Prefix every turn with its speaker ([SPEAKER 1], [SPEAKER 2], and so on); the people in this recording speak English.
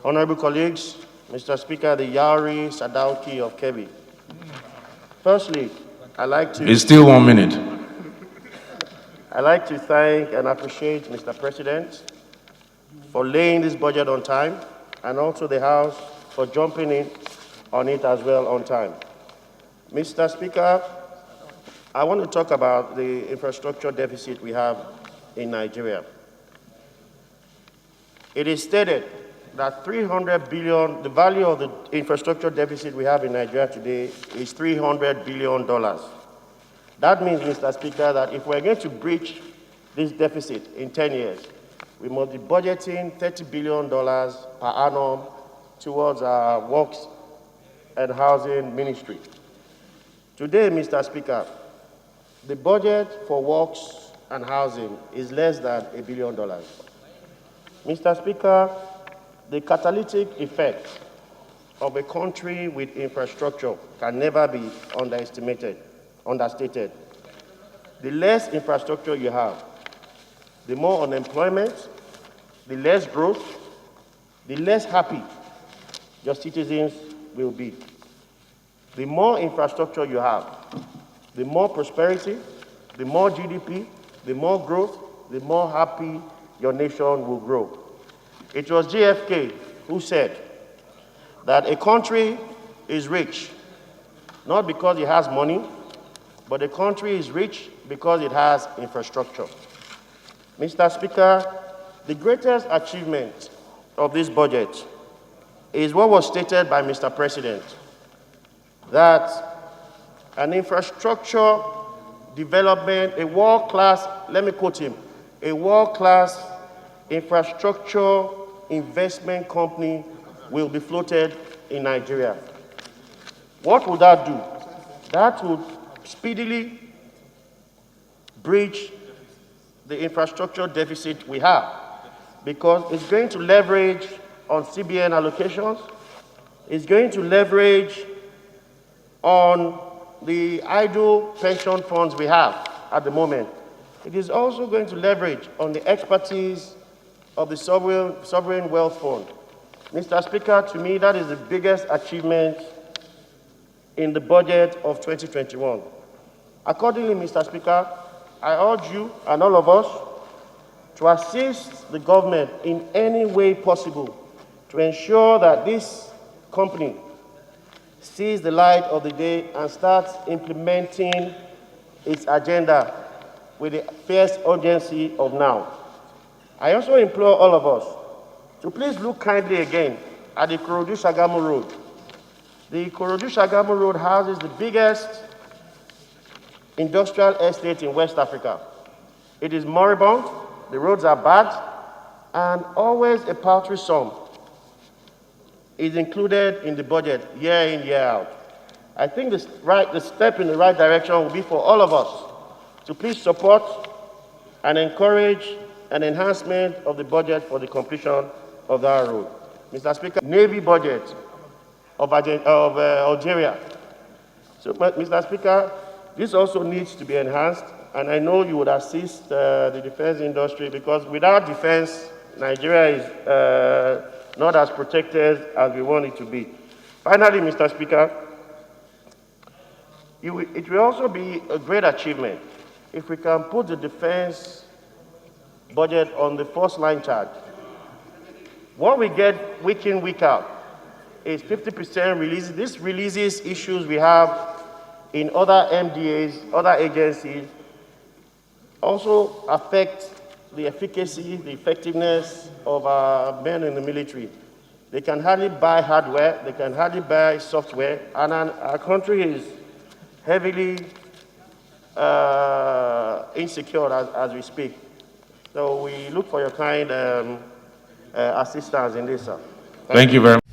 [SPEAKER 1] Honorable colleagues, Mr. Speaker, the Yauri Sadauki of Kebbi. Firstly, I'd like to...
[SPEAKER 2] It's still 1 minute.
[SPEAKER 1] I'd like to thank and appreciate Mr. President for laying this budget on time, and also the House for jumping in on it as well on time. Mr. Speaker, I want to talk about the infrastructure deficit we have in Nigeria. It is stated that 300 billion, the value of the infrastructure deficit we have in Nigeria today is $300 billion. That means, Mr. Speaker, that if we're going to breach this deficit in 10 years, we must be budgeting $30 billion per annum towards our works and housing ministry. Today, Mr. Speaker, the budget for works and housing is less than $1 billion. Mr. Speaker, the catalytic effect of a country with infrastructure can never be understated. The less infrastructure you have, the more unemployment, the less growth, the less happy your citizens will be. The more infrastructure you have, the more prosperity, the more GDP, the more growth, the more happy your nation will grow. It was JFK who said that a country is rich not because it has money, but a country is rich because it has infrastructure. Mr. Speaker, the greatest achievement of this budget is what was stated by Mr. President, that an infrastructure development, a world-class, let me quote him, a world-class infrastructure investment company will be floated in Nigeria. What would that do? That would speedily breach the infrastructure deficit we have, because it's going to leverage on CBN allocations, it's going to leverage on the idle pension funds we have at the moment. It is also going to leverage on the expertise of the Sovereign Wealth Fund. Mr. Speaker, to me, that is the biggest achievement in the budget of 2021. Accordingly, Mr. Speaker, I urge you and all of us to assist the government in any way possible to ensure that this company sees the light of the day and starts implementing its agenda with the fierce urgency of now. I also implore all of us to please look kindly again at the Ikorodu-Shagamu Road. The Ikorodu-Shagamu Road houses the biggest industrial estate in West Africa. It is moribund, the roads are bad, and always a paltry sum is included in the budget year in, year out. I think the step in the right direction will be for all of us to please support and encourage an enhancement of the budget for the completion of that road. Mr. Speaker, Navy budget of Algeria. So, Mr. Speaker, this also needs to be enhanced, and I know you would assist the defense industry, because without defense, Nigeria is not as protected as we want it to be. Finally, Mr. Speaker, it will also be a great achievement if we can put the defense budget on the first line charge. What we get week in, week out is 50% release. This releases issues we have in other MDAs, other agencies, also affect the efficacy, the effectiveness of our men in the military. They can hardly buy hardware, they can hardly buy software, and our country is heavily insecure as we speak. So we look for your kind assistance in this, sir.
[SPEAKER 2] Thank you very much.